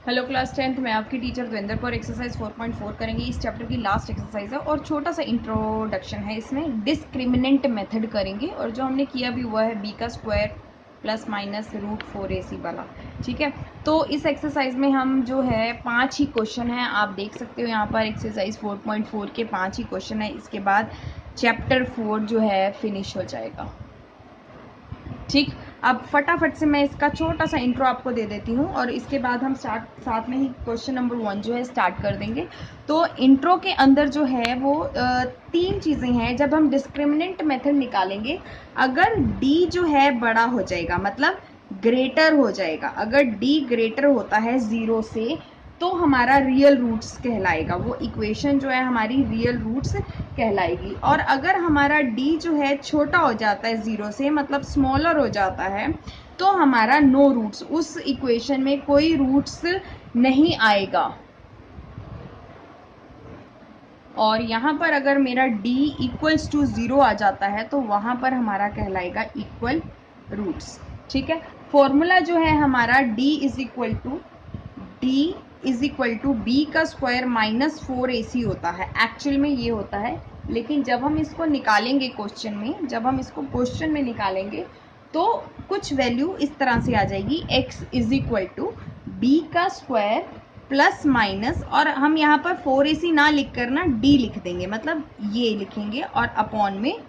Hello class 10th, मैं आपकी teacher Dwinder Kaur. Exercise 4.4 करेंगे। इस चैप्टर की लास्ट एक्सरसाइज है और छोटा सा इंट्रोडक्शन है। इसमें डिस्क्रिमिनेंट मेथड करेंगे और जो हमने किया भी हुआ है बी का square plus minus root 4ac वाला। ठीक है, तो इस एक्सरसाइज में हम जो है 5 ही क्वेश्चन हैं। आप देख सकते हो यहाँ पर एक्सरसाइज 4.4 के 5 ही क्वेश्चन है। इसके बाद चैप्टर 4 जो है फिनिश हो जाएगा। ठीक, अब फटाफट से मैं इसका छोटा सा इंट्रो आपको दे देती हूँ और इसके बाद हम साथ में ही क्वेश्चन नंबर 1 जो है स्टार्ट कर देंगे। तो इंट्रो के अंदर जो है वो 3 चीज़ें हैं। जब हम डिस्क्रिमिनेंट मेथड निकालेंगे, अगर d जो है बड़ा हो जाएगा, मतलब ग्रेटर हो जाएगा, अगर d ग्रेटर होता है 0 से, तो हमारा रियल रूट्स कहलाएगा। वो इक्वेशन जो है हमारी रियल रूट्स कहलाएगी। और अगर हमारा d जो है छोटा हो जाता है 0 से, मतलब स्मॉलर हो जाता है, तो हमारा नो रूट्स, उस इक्वेशन में कोई रूट्स नहीं आएगा। और यहाँ पर अगर मेरा d इक्वल्स टू 0 आ जाता है तो वहाँ पर हमारा कहलाएगा इक्वल रूट्स। ठीक है, फॉर्मूला जो है हमारा d is equal to B का स्क्वायर माइनस 4ac होता है। एक्चुअल में ये होता है, लेकिन जब हम इसको निकालेंगे क्वेश्चन में, जब हम इसको क्वेश्चन में निकालेंगे तो कुछ वैल्यू इस तरह से आ जाएगी, x is equal to B का स्क्वायर प्लस माइनस, और हम यहाँ पर 4ac ना लिख कर ना d लिख देंगे, मतलब ये लिखेंगे, और अपॉन में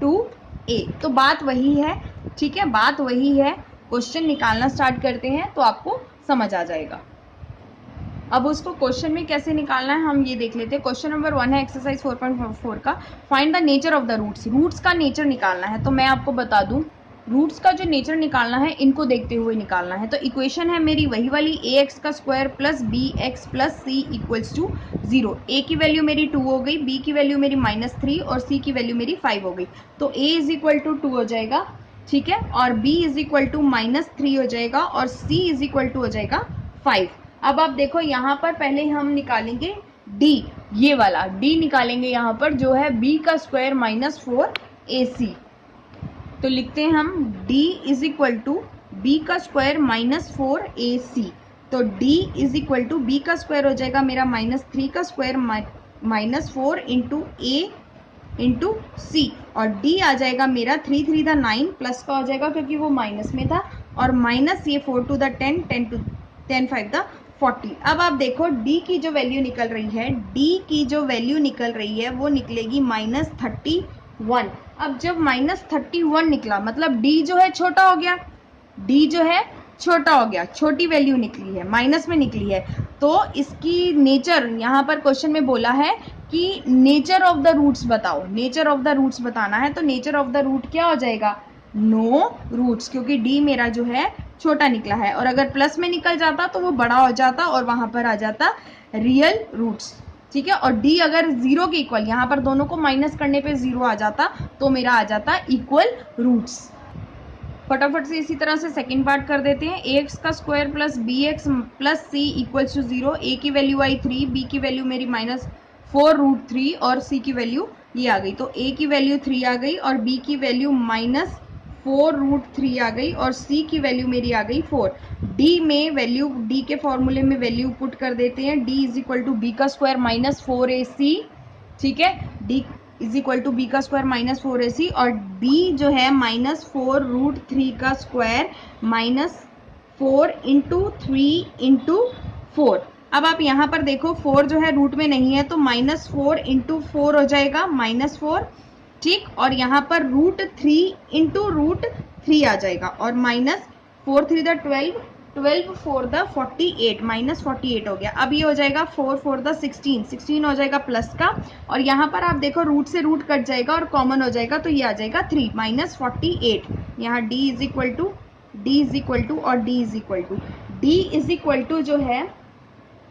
2a। तो बात वही है। ठीक है, बात वही है। क्वेश्चन निकालना स्टार्ट करते हैं तो आपको समझ आ जाएगा। अब उसको क्वेश्चन में कैसे निकालना है हम ये देख लेते हैं। क्वेश्चन नंबर 1 है एक्सरसाइज 4.4 का, find the nature of the roots. Roots का नेचर निकालना है। तो मैं आपको बता दूं, रूट्स का जो नेचर निकालना है इनको देखते हुए निकालना है। तो इक्वेशन है मेरी वही वाली, ax का square plus bx plus c equals to 0। a की वैल्यू मेरी 2 हो गई, b की वैल्यू मेरी -3 और c की वैल्यू मेरी 5 हो गई। तो a इज इक्वल टू 2 हो जाएगा, ठीक है, और b इज इक्वल टू -3 हो जाएगा और c इज इक्वल टू हो जाएगा 5। अब आप देखो यहाँ पर पहले हम निकालेंगे d, ये वाला d निकालेंगे यहाँ पर, जो है b का स्क्वायर माइनस 4ac। तो लिखते हैं हम d is equal to B का स्क्वायर माइनस 4ac। तो d is equal to B का स्क्वायर हो जाएगा मेरा -3 का square minus 4 into a into C, और d आ जाएगा मेरा 3 3 द 9, प्लस का हो जाएगा क्योंकि वो माइनस में था, और माइनस ये 4 टू द 10, 10 टू 10 5 द 40। अब आप देखो d की जो वैल्यू निकल रही है, d की जो वैल्यू निकल रही है वो निकलेगी -31। अब जब -31 निकला, मतलब d जो है छोटा हो गया, d जो है छोटा हो गया, छोटी वैल्यू निकली है, माइनस में निकली है। तो इसकी नेचर यहाँ पर क्वेश्चन में बोला है कि नेचर ऑफ द रूट्स बताओ। नेचर ऑफ द रूट्स बताना है, तो नेचर ऑफ द रूट क्या हो जाएगा, नो रूट्स, क्योंकि d मेरा जो है छोटा निकला है। और अगर प्लस में निकल जाता तो वो बड़ा हो जाता और वहां पर आ जाता रियल रूट्स। ठीक है, और d अगर 0 के इक्वल, यहाँ पर दोनों को माइनस करने पे 0 आ जाता तो मेरा आ जाता इक्वल रूट्स। फटाफट से इसी तरह से सेकंड पार्ट कर देते हैं। ax का square plus bx plus c equals to 0। a की वैल्यू आई 3, b की वैल्यू मेरी -4√3 और c की वैल्यू ये आ गई। तो a की वैल्यू 3 आ गई और b की वैल्यू -4√3 आ गई और c की वैल्यू मेरी आ गई 4। d में वैल्यू, d के फॉर्मूले में वैल्यू पुट कर देते हैं। d is equal to B का स्क्वायर -4ac। ठीक है, d is equal to B का स्क्वायर -4ac, और b जो है -4√3 का स्क्वायर -4 इंटू 3 इंटू 4। अब आप यहाँ पर देखो 4 जो है रूट में नहीं है, तो -4 इंटू 4 हो जाएगा -4। ठीक, और यहाँ पर √3 इंटू √3 आ जाएगा, और -4 3 द 12, 12 4 द 48, -48 हो गया। अब ये हो जाएगा 4 4 द 16, 16 हो जाएगा प्लस का, और यहाँ पर आप देखो रूट से रूट कट जाएगा और कॉमन हो जाएगा, तो ये आ जाएगा 3 -48। यहाँ d इज इक्वल टू और d इज इक्वल टू जो है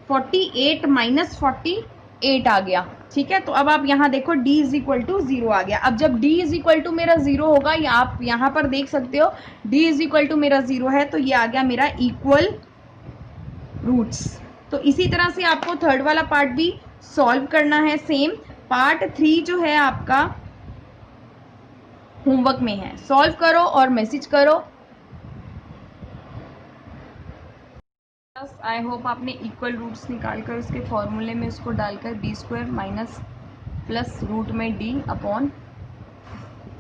48 -48 आ गया। ठीक है, तो अब आप यहाँ देखो d इज इक्वल टू 0 आ गया। अब जब d इज इक्वल टू मेरा 0 होगा, या आप यहाँ पर देख सकते हो d इज इक्वल टू मेरा 0 है, तो ये आ गया मेरा इक्वल रूट्स। तो इसी तरह से आपको थर्ड वाला पार्ट भी सॉल्व करना है। सेम पार्ट 3 जो है आपका होमवर्क में है, सॉल्व करो और मैसेज करो। आई होप आपने इक्वल रूट्स निकाल कर उसके फॉर्मूले में उसको डालकर B square minus plus root में डी अपॉन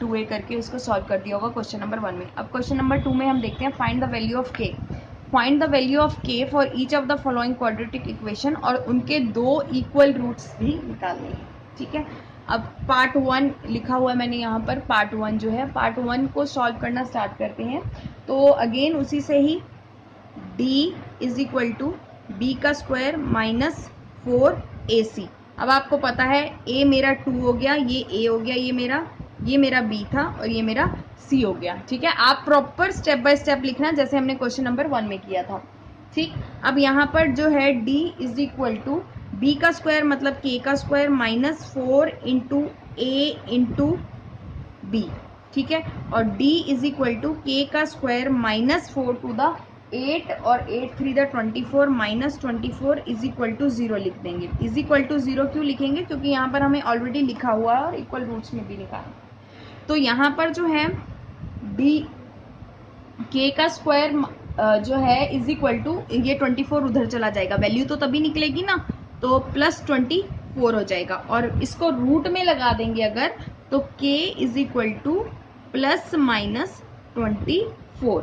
2a करके उसको सॉल्व कर दिया होगा क्वेश्चन नंबर 1 में। अब क्वेश्चन नंबर 2 में हम देखते हैं find the value of k। Find the value of k for each of the following quadratic equation, और उनके दो इक्वल रूट्स भी निकालने हैं। ठीक है, अब पार्ट 1 लिखा हुआ है मैंने यहाँ पर। पार्ट 1 जो है, पार्ट 1 को सॉल्व करना स्टार्ट करते हैं। तो अगेन उसी से ही d is equal to B का स्क्वायर माइनस 4ac। अब आपको पता है a मेरा 2 हो गया, ये a हो गया, ये मेरा b था और ये मेरा c हो गया। ठीक है, आप प्रॉपर स्टेप बाय स्टेप लिखना जैसे हमने क्वेश्चन नंबर 1 में किया था। ठीक, अब यहाँ पर जो है d is equal to B का स्क्वायर मतलब k का square minus 4 into a into B. ठीक है, और d is equal to k का स्क्वायर माइनस 4 टू द 8 और 8 3 the 24 minus 24 is equal to 0 लिख देंगे। इज इक्वल टू 0 क्यों लिखेंगे? क्योंकि यहाँ पर हमें ऑलरेडी लिखा हुआ है और इक्वल रूट्स में भी लिखा है। तो यहाँ पर जो है d k का स्क्वायर जो है इज इक्वल टू, ये 24 उधर चला जाएगा, वैल्यू तो तभी निकलेगी ना, तो प्लस 24 हो जाएगा। और इसको रूट में लगा देंगे अगर, तो k is equal to plus minus 24।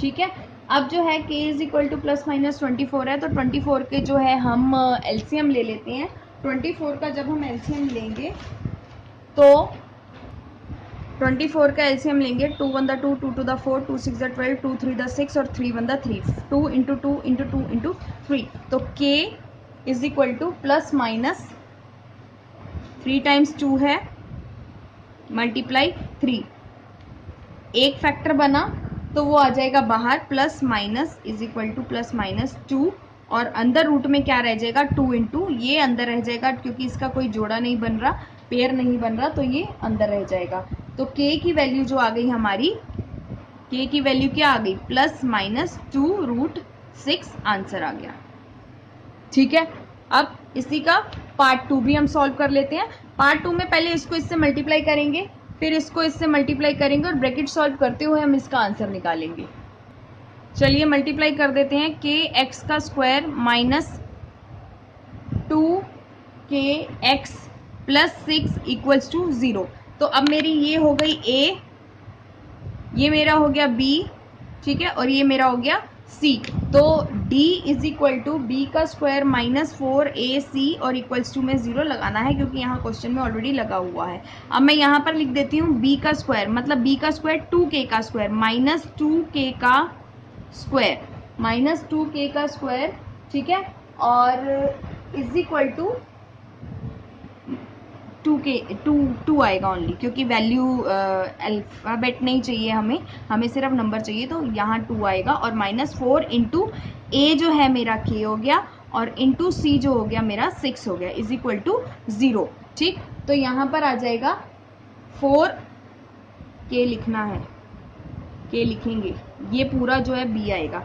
ठीक है, अब जो है k is equal to plus minus 24 है, तो 24 के जो है हम एलसीएम ले लेते हैं। 24 का जब हम एलसीएम लेंगे तो 24 का एलसीएम लेंगे, 2 1 द 2, 2 2 द 4, 2 6 द 12, 2 3 द 6 और 3 1 द 3, 2 इंटू 2 इंटू 2 इंटू 3। तो k is equal to plus minus 3 times 2 है मल्टीप्लाई 3, एक फैक्टर बना तो वो आ जाएगा बाहर, plus minus is equal to plus minus 2, और अंदर रूट में क्या रह जाएगा 2 इंटू, ये अंदर रह जाएगा क्योंकि इसका कोई जोड़ा नहीं बन रहा, पेयर नहीं बन रहा, तो ये अंदर रह जाएगा। तो k की वैल्यू जो आ गई हमारी, k की वैल्यू क्या आ गई? प्लस माइनस 2√6 आंसर आ गया। ठीक है, अब इसी का पार्ट 2 भी हम सॉल्व कर लेते हैं। पार्ट 2 में पहले इसको इससे मल्टीप्लाई करेंगे, फिर इसको इससे मल्टीप्लाई करेंगे और ब्रैकेट सॉल्व करते हुए हम इसका आंसर निकालेंगे। चलिए मल्टीप्लाई कर देते हैं। के एक्स का square minus 2kx plus 6 equals to 0। तो अब मेरी ये हो गई a, ये मेरा हो गया b, ठीक है, और ये मेरा हो गया c। तो d is equal to B का स्क्वायर माइनस 4ac और इक्वल्स टू में 0 लगाना है क्योंकि यहाँ क्वेश्चन में ऑलरेडी लगा हुआ है। अब मैं यहाँ पर लिख देती हूँ b का स्क्वायर मतलब b का स्क्वायर 2k का स्क्वायर माइनस 2k का स्क्वायर माइनस 2k का स्क्वायर, ठीक है, और इज इक्वल टू 2 आएगा ओनली, क्योंकि वैल्यू अल्फाबेट नहीं चाहिए हमें सिर्फ नंबर चाहिए, तो यहाँ 2 आएगा और माइनस 4 इंटू ए जो है मेरा k हो गया और इंटू सी जो हो गया मेरा 6 हो गया इज इक्वल टू 0। ठीक, तो यहाँ पर आ जाएगा 4k लिखना है, k लिखेंगे, ये पूरा जो है b आएगा,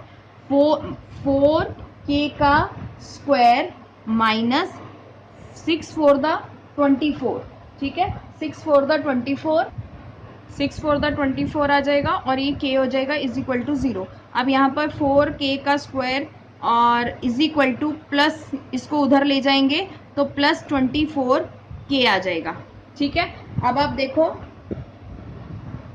4k का स्क्वायर माइनस 6 4 द 24, ठीक है, 6 4 द 24 आ जाएगा और ये k हो जाएगा इज इक्वल टू 0। अब यहाँ पर 4k का स्क्वायर और इज इक्वल टू प्लस, इसको उधर ले जाएंगे तो प्लस 24k आ जाएगा। ठीक है, अब आप देखो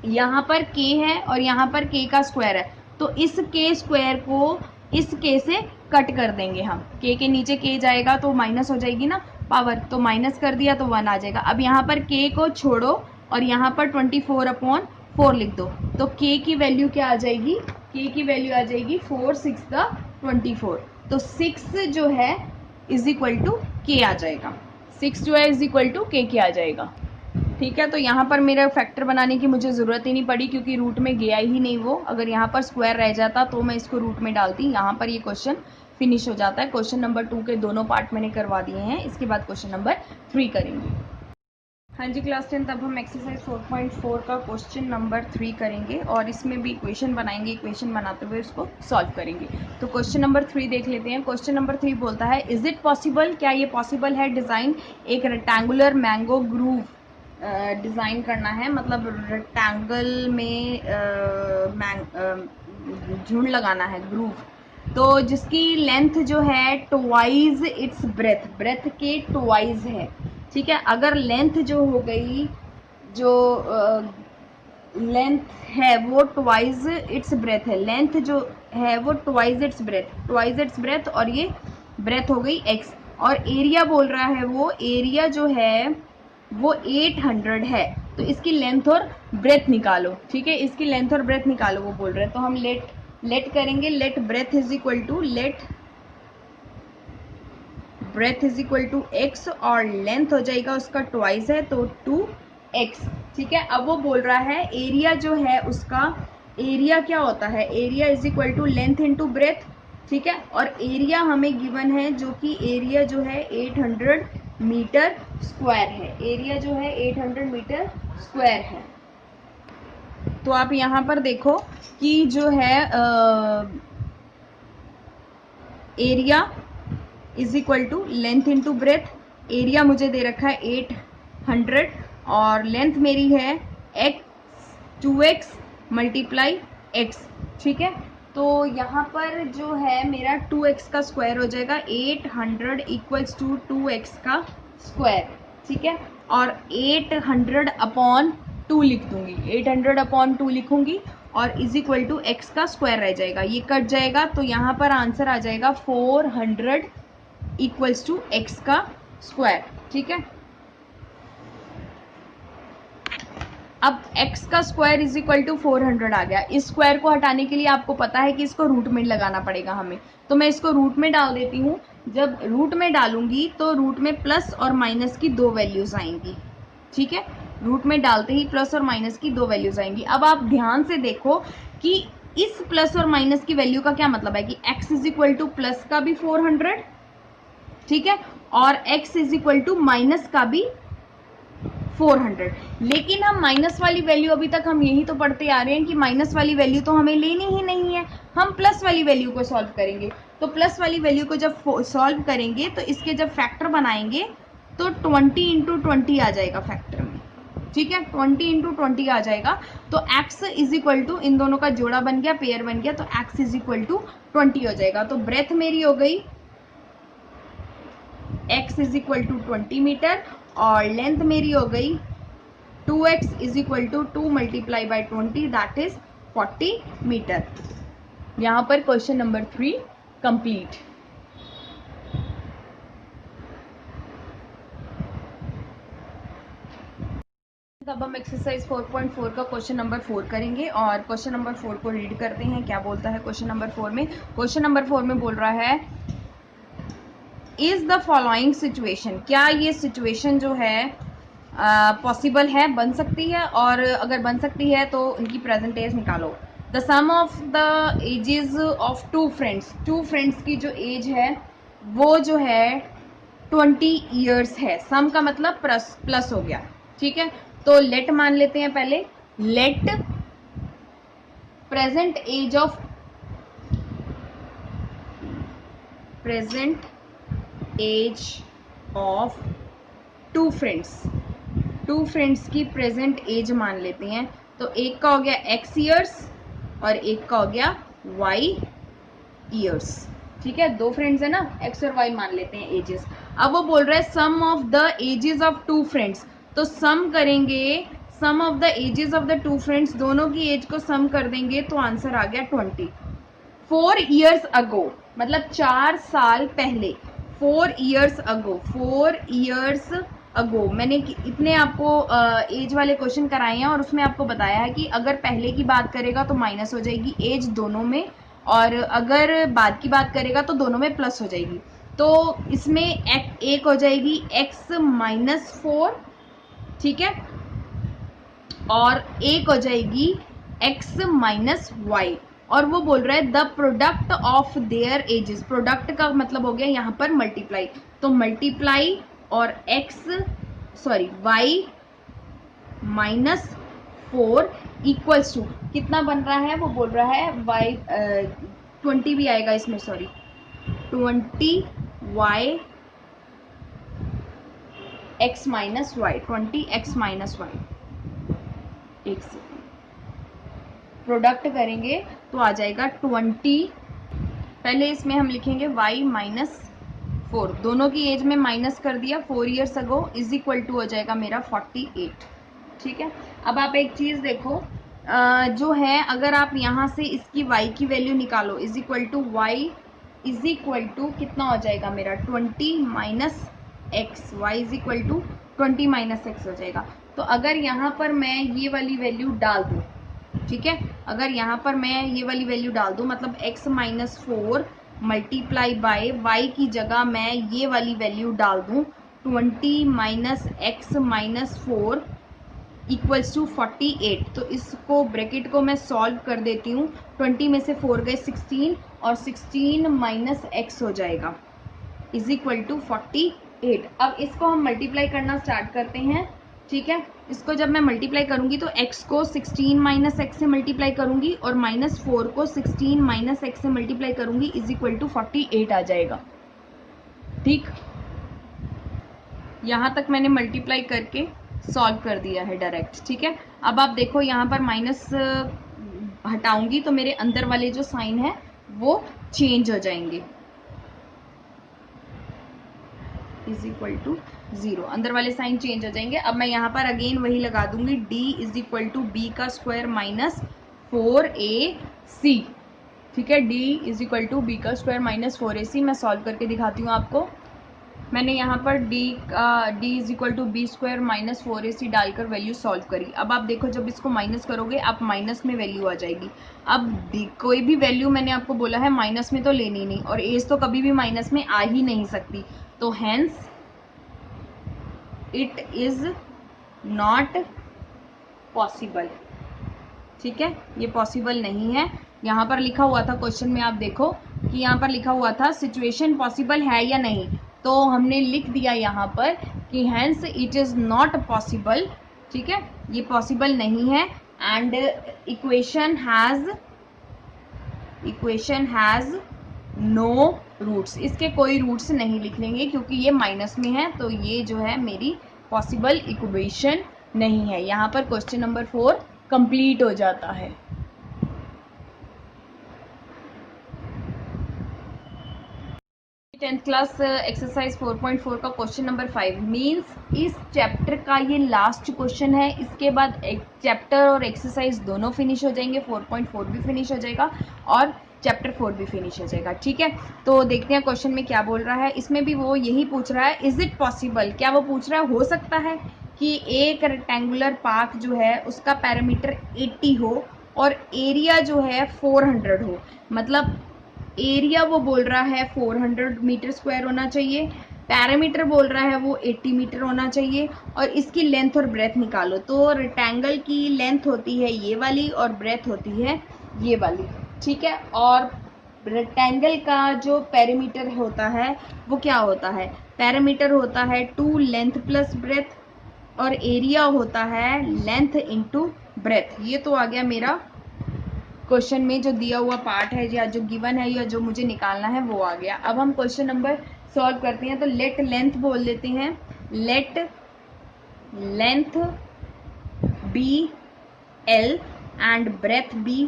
यहाँ पर k है और यहाँ पर k का स्क्वायर है, तो इस k स्क्वायर को इस k से कट कर देंगे हम, k के नीचे k जाएगा तो माइनस हो जाएगी ना पावर, तो माइनस कर दिया तो 1 आ जाएगा। अब यहाँ पर k को छोड़ो और यहाँ पर 24/4 लिख दो, तो k की वैल्यू क्या आ जाएगी? k की वैल्यू आ जाएगी 4 6 द 24, तो 6 जो है इज इक्वल टू k आ जाएगा, 6 जो है इज इक्वल टू k आ जाएगा। ठीक है, तो यहाँ पर मेरा फैक्टर बनाने की मुझे ज़रूरत ही नहीं पड़ी क्योंकि रूट में गया ही नहीं वो, अगर यहाँ पर स्क्वायर रह जाता तो मैं इसको रूट में डालती, यहाँ पर ये क्वेश्चन फिनिश हो जाता है। क्वेश्चन नंबर 2 के दोनों पार्ट मैंने करवा दिए हैं, इसके बाद क्वेश्चन नंबर 3 करेंगे। हाँ जी क्लास 10, तब हम एक्सरसाइज 4.4 का क्वेश्चन नंबर 3 करेंगे और इसमें भी इक्वेशन बनाएंगे, इक्वेशन बनाते हुए इसको सॉल्व करेंगे। तो क्वेश्चन नंबर 3 देख लेते हैं। क्वेश्चन नंबर 3 बोलता है, इज इट पॉसिबल, क्या ये पॉसिबल है, डिज़ाइन एक रेक्टेंगुलर मैंगो ग्रूव डिज़ाइन करना है, मतलब रेक्टेंगल में झुंड लगाना है, ग्रूव तो जिसकी लेंथ जो है ट्वाइस इट्स ब्रेथ, ब्रेथ के ट्वाइस है, ठीक है। अगर लेंथ जो हो गई, जो लेंथ है वो ट्वाइस इट्स ब्रेथ है, लेंथ जो है वो twice its breath, twice its breath, और ये ब्रेथ हो गई x। और एरिया बोल रहा है, वो एरिया जो है वो 800 है, तो इसकी लेंथ और ब्रेथ निकालो, ठीक है, इसकी लेंथ और ब्रेथ निकालो वो बोल रहे हैं। तो हम लेट करेंगे, let breadth is equal to, let breadth is equal to x, और लेंथ हो जाएगा उसका ट्वाइस है तो 2x, ठीक है। अब वो बोल रहा है एरिया जो है उसका, एरिया क्या होता है, area is equal to length into breadth, ठीक है। और एरिया हमें गिवन है जो कि एरिया जो है 800 मीटर स्क्वायर है, एरिया जो है 800 मीटर स्क्वायर है। तो आप यहाँ पर देखो कि जो है area is equal to length into breadth, area मुझे दे रखा है 800 और लेंथ मेरी है x 2x मल्टीप्लाई x, ठीक है। तो यहाँ पर जो है मेरा 2x का स्क्वायर हो जाएगा, 800 इक्वल्स टू 2x का स्क्वायर, ठीक है। और 800 अपॉन 2 लिख दूंगी, 800 अपॉन 2 लिखूंगी और इज इक्वल टू एक्स का स्क्वायर रह जाएगा, ये कट जाएगा, तो यहाँ पर आंसर आ जाएगा 400 इक्वल्स टू एक्स का स्क्वायर, ठीक है। अब x का स्क्वायर इज इक्वल टू 400 आ गया। इस स्क्वायर को हटाने के लिए आपको पता है कि इसको रूट में लगाना पड़ेगा हमें, तो मैं इसको रूट में डाल देती हूँ। जब रूट में डालूंगी तो रूट में प्लस और माइनस की 2 वैल्यूज आएंगी, ठीक है। रूट में डालते ही प्लस और माइनस की 2 वैल्यूज आएंगी। अब आप ध्यान से देखो कि इस प्लस और माइनस की वैल्यू का क्या मतलब है कि x is equal to plus का भी 400, ठीक है, और x is equal to minus का भी 400। लेकिन हम माइनस वाली वैल्यू, अभी तक हम यही तो पढ़ते आ रहे हैं कि माइनस वाली वैल्यू तो हमें लेनी ही नहीं है, हम प्लस वाली वैल्यू को सॉल्व करेंगे। तो प्लस वाली वैल्यू को जब सॉल्व करेंगे तो इसके जब फैक्टर बनाएंगे तो 20 इंटू 20 आ जाएगा फैक्टर में, ठीक है, 20 इंटू 20 आ जाएगा। तो x इज इक्वल टू, इन दोनों का जोड़ा बन गया, पेयर बन गया, तो x इज इक्वल टू 20 हो जाएगा। तो ब्रेथ मेरी हो गई x is equal to 20 metre और लेंथ मेरी हो गई 2x is equal to 2 multiply by 20 that is 40 metre. यहां पर क्वेश्चन नंबर 3 कंप्लीट। अब हम एक्सरसाइज 4.4 का क्वेश्चन नंबर 4 करेंगे और क्वेश्चन नंबर 4 को रीड करते हैं। क्या बोलता है क्वेश्चन नंबर 4 में? क्वेश्चन नंबर 4 में बोल रहा है इज द फॉलोइंग सिचुएशन, क्या ये सिचुएशन जो है पॉसिबल है, बन सकती है, और अगर बन सकती है तो इनकी प्रेजेंट एज निकालो। The sum of the ages of two friends की जो एज है वो जो है 20 ईयर्स है। सम का मतलब प्लस हो गया, ठीक है। तो लेट मान लेते हैं पहले, let present age of two friends की प्रेजेंट एज मान लेते हैं। तो एक का हो गया x ईयर्स और एक का हो गया y ईयर्स, ठीक है। दो फ्रेंड्स है ना, x और y मान लेते हैं एजेस। अब वो बोल रहा है sum of the ages of two friends, तो सम करेंगे, sum of the ages of the two friends, दोनों की एज को सम कर देंगे तो आंसर आ गया 20। 4 ईयर्स अगो मतलब 4 साल पहले, 4 ईयर्स अगो मैंने इतने आपको एज वाले क्वेश्चन कराए हैं और उसमें आपको बताया है कि अगर पहले की बात करेगा तो माइनस हो जाएगी एज दोनों में, और अगर बाद की बात करेगा तो दोनों में प्लस हो जाएगी। तो इसमें एक हो जाएगी x माइनस 4, ठीक है, और एक हो जाएगी x माइनस वाई। और वो बोल रहा है the product of their edges, product का मतलब हो गया यहाँ पर मल्टीप्लाई, तो मल्टीप्लाई और y माइनस 4 इक्वल्स टू कितना बन रहा है, वो बोल रहा है y 20 भी आएगा इसमें, 20y x minus y, 20x minus y. एक सेकेंड, प्रोडक्ट करेंगे तो आ जाएगा 20 पहले इसमें हम लिखेंगे y माइनस 4, दोनों की एज में माइनस कर दिया 4 years ago, is equal to हो जाएगा मेरा 48। ठीक है, अब आप एक चीज देखो, जो है अगर आप यहाँ से इसकी y की वैल्यू निकालो, is equal to y is equal to कितना हो जाएगा मेरा 20 minus x, y is equal to 20 minus x हो जाएगा। तो अगर यहाँ पर मैं ये वाली वैल्यू डाल दूँ, ठीक है, अगर यहाँ पर मैं ये वाली वैल्यू डाल दूँ, मतलब x minus 4 multiply by y की जगह मैं ये वाली वैल्यू डाल दूँ 20 minus x minus 4 equals to 48, तो इसको ब्रैकेट को मैं सॉल्व कर देती हूँ। 20 में से 4 गए 16 और 16 माइनस एक्स हो जाएगा इज इक्वल टू 48। अब इसको हम मल्टीप्लाई करना स्टार्ट करते हैं। ठीक है, इसको जब मैं मल्टीप्लाई करूंगी तो x को 16 माइनस एक्स से मल्टीप्लाई करूंगी और माइनस 4 को 16 माइनस एक्स से मल्टीप्लाई करूंगी इज इक्वल टू 48 आ जाएगा। ठीक, यहां तक मैंने मल्टीप्लाई करके सॉल्व कर दिया है डायरेक्ट। ठीक है, अब आप देखो यहाँ पर माइनस हटाऊंगी तो मेरे अंदर वाले जो साइन है वो चेंज हो जाएंगे, इज इक्वल टू 0, अंदर वाले साइन चेंज हो जाएंगे। अब मैं यहाँ पर अगेन वही लगा दूंगी, d is equal to B का स्क्वायर माइनस 4ac। ठीक है, d is equal to B का स्क्वायर माइनस 4ac। मैं सॉल्व करके दिखाती हूँ आपको। मैंने यहाँ पर d is equal to b square minus 4ac डालकर वैल्यू सॉल्व करी। अब आप देखो जब इसको माइनस करोगे आप माइनस में वैल्यू आ जाएगी। अब कोई भी वैल्यू मैंने आपको बोला है माइनस में तो लेनी नहीं, और एज तो कभी भी माइनस में आ ही नहीं सकती, तो hence it is not possible. ठीक है, ये पॉसिबल नहीं है। यहाँ पर लिखा हुआ था क्वेश्चन में, आप देखो कि यहाँ पर लिखा हुआ था सिचुएशन पॉसिबल है या नहीं, तो हमने लिख दिया यहाँ पर कि hence it is not possible. ठीक है, ये पॉसिबल नहीं है and equation has no roots, इसके कोई रूट्स नहीं लिख लेंगे क्योंकि ये माइनस में है, तो ये जो है मेरी पॉसिबल इक्वेशन नहीं है। यहाँ पर क्वेश्चन नंबर 4 कंप्लीट हो जाता है। टेंथ क्लास एक्सरसाइज 4.4 का क्वेश्चन नंबर 5 मीन्स इस चैप्टर का ये लास्ट क्वेश्चन है। इसके बाद एक चैप्टर और एक्सरसाइज दोनों फिनिश हो जाएंगे, 4.4 भी फिनिश हो जाएगा और चैप्टर 4 भी फिनिश हो जाएगा। ठीक है, तो देखते हैं क्वेश्चन में क्या बोल रहा है। इसमें भी वो यही पूछ रहा है, इज इट पॉसिबल, क्या वो पूछ रहा है हो सकता है कि एक रेक्टेंगुलर पार्क जो है उसका पैरामीटर 80 हो और एरिया जो है 400 हो। मतलब एरिया वो बोल रहा है 400 मीटर स्क्वायर होना चाहिए, पैरामीटर बोल रहा है वो 80 मीटर होना चाहिए, और इसकी लेंथ और ब्रेथ निकालो। तो रेक्टेंगल की लेंथ होती है ये वाली और ब्रेथ होती है ये वाली। ठीक है, और रेक्टेंगल का जो पैरामीटर होता है वो क्या होता है, पैरामीटर होता है 2 लेंथ प्लस ब्रेथ और एरिया होता है लेंथ इंटू ब्रेथ। ये तो आ गया मेरा क्वेश्चन में जो दिया हुआ पार्ट है या जो गिवन है या जो मुझे निकालना है वो आ गया। अब हम क्वेश्चन नंबर सॉल्व करते हैं। तो लेट लेंथ बोल देते हैं, let length b l and breadth b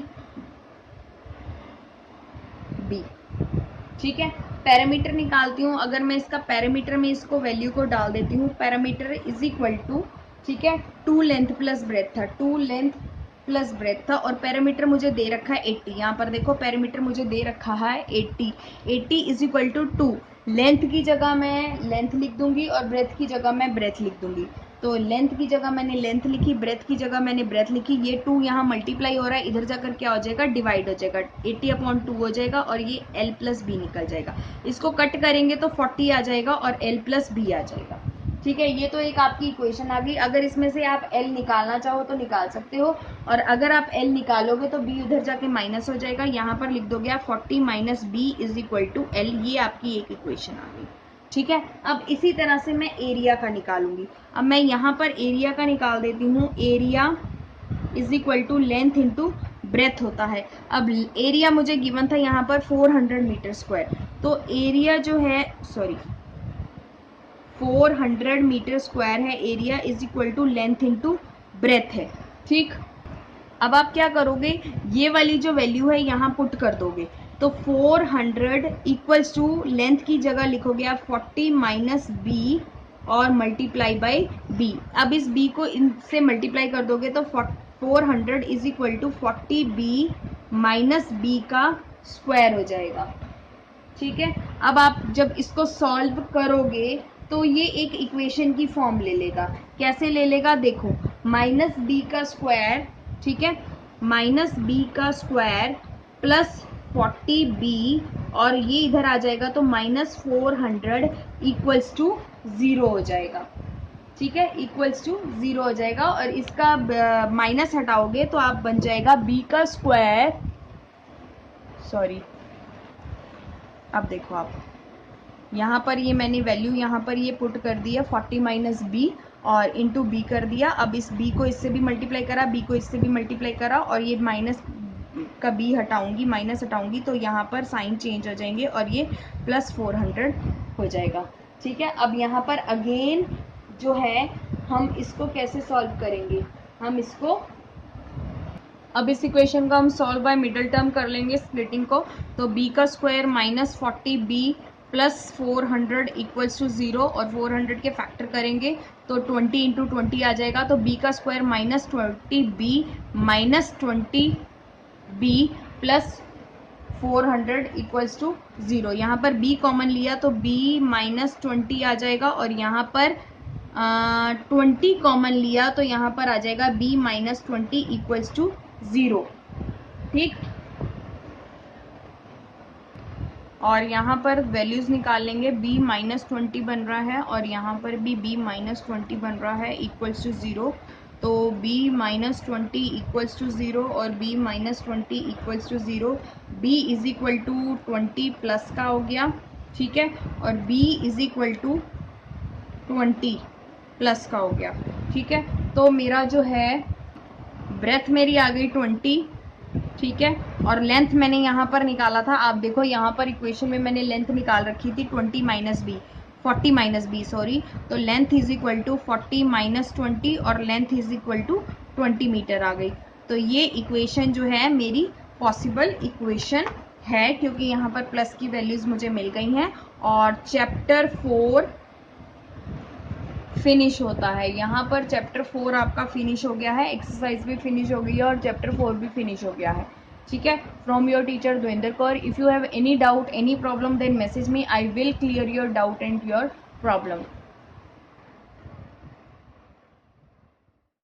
b. ठीक है, पैरामीटर निकालती हूँ। अगर मैं इसका पैरामीटर में इसको वैल्यू को डाल देती हूँ, पैरामीटर इज इक्वल टू, ठीक है, 2 लेंथ प्लस ब्रेथ था, 2 लेंथ प्लस ब्रेथ था और पैरामीटर मुझे दे रखा है 80। यहाँ पर देखो पैरामीटर मुझे दे रखा है 80, 80 इज इक्वल टू 2। लेंथ की जगह मैं लेंथ लिख दूंगी और ब्रेथ की जगह मैं ब्रेथ लिख दूंगी। तो लेंथ की जगह मैंने लेंथ लिखी, ब्रेथ की जगह मैंने ब्रेथ लिखी। ये 2 यहाँ मल्टीप्लाई हो रहा है, इधर जाकर क्या हो जाएगा, डिवाइड हो जाएगा, 80/2 हो जाएगा और ये l प्लस बी निकल जाएगा। इसको कट करेंगे तो 40 आ जाएगा और l प्लस बी आ जाएगा। ठीक है, ये तो एक आपकी इक्वेशन आ गई। अगर इसमें से आप l निकालना चाहो तो निकाल सकते हो, और अगर आप l निकालोगे तो b उधर जाके माइनस हो जाएगा। यहाँ पर लिख दोगे आप 40 minus b is equal to l। ये आपकी एक इक्वेशन आ गई। ठीक है, अब इसी तरह से मैं एरिया का निकालूंगी। अब मैं यहाँ पर एरिया का निकाल देती हूँ। Area is equal to length into breadth होता है। अब एरिया मुझे गिवन था यहाँ पर 400 मीटर स्क्वायर, तो एरिया जो है 400 मीटर स्क्वायर है area, is equal to length into breadth है। ठीक, अब आप क्या करोगे, ये वाली जो वैल्यू है यहाँ पुट कर दोगे। तो 400 इक्वल्स टू लेंथ की जगह लिखोगे आप 40 माइनस बी और मल्टीप्लाई बाई बी। अब इस b को इनसे मल्टीप्लाई कर दोगे तो 400 is equal to 40b minus b का स्क्वायर हो जाएगा। ठीक है, अब आप जब इसको सॉल्व करोगे तो ये एक इक्वेशन की फॉर्म ले लेगा। कैसे ले लेगा, देखो, माइनस बी का स्क्वायर, ठीक है, माइनस बी का स्क्वायर प्लस 40b और ये इधर आ जाएगा तो माइनस 400 इक्वल्स टू 0 हो जाएगा। ठीक है, इक्वल्स टू 0 हो जाएगा और इसका माइनस हटाओगे तो आप बन जाएगा b का स्क्वायर, सॉरी, अब देखो आप यहाँ पर ये मैंने वैल्यू यहाँ पर ये पुट कर दिया 40 माइनस बी और इंटू बी कर दिया। अब इस b को इससे भी मल्टीप्लाई करा, b को इससे भी मल्टीप्लाई करा और ये माइनस का b हटाऊंगी, माइनस हटाऊंगी तो यहाँ पर साइन चेंज हो जाएंगे और ये प्लस 400 हो जाएगा। ठीक है, अब यहाँ पर अगेन जो है हम इसको कैसे सॉल्व करेंगे, हम इसको, अब इस इक्वेशन को हम सॉल्व बाय मिडल टर्म कर लेंगे स्प्लिटिंग को। तो b का square minus 40b plus 400 equals to 0 और 400 के फैक्टर करेंगे तो 20 इंटू 20 आ जाएगा। तो b का square minus 20b minus 20b plus 400 equals to 0। यहाँ पर b कॉमन लिया तो b माइनस 20 आ जाएगा और यहाँ पर 20 कॉमन लिया तो यहाँ पर आ जाएगा b माइनस 20 इक्वल्स टू 0। ठीक, और यहाँ पर वैल्यूज निकाल लेंगे, b माइनस 20 बन रहा है और यहाँ पर भी b माइनस 20 बन रहा है इक्वल्स टू 0। तो b माइनस 20 इक्वल्स टू 0 और b minus 20 equals to 0। b is equal to 20 plus का हो गया, ठीक है, और b is equal to 20 plus का हो गया। ठीक है, तो मेरा जो है ब्रेथ मेरी आ गई 20, ठीक है, और लेंथ मैंने यहाँ पर निकाला था, आप देखो यहाँ पर इक्वेशन में मैंने लेंथ निकाल रखी थी 40 माइनस बी सॉरी, तो length is equal to 40 minus 20 और length is equal to 20 metre आ गई। तो ये इक्वेशन जो है मेरी पॉसिबल इक्वेशन है क्योंकि यहाँ पर प्लस की वैल्यूज मुझे मिल गई हैं और चैप्टर 4 फिनिश होता है। यहाँ पर चैप्टर 4 आपका फिनिश हो गया है, एक्सरसाइज भी फिनिश हो गई है और चैप्टर 4 भी फिनिश हो गया है। ठीक है, from your teacher Dwinder Kaur. If you have any doubt, any problem, then message me, I will clear your doubt and your problem.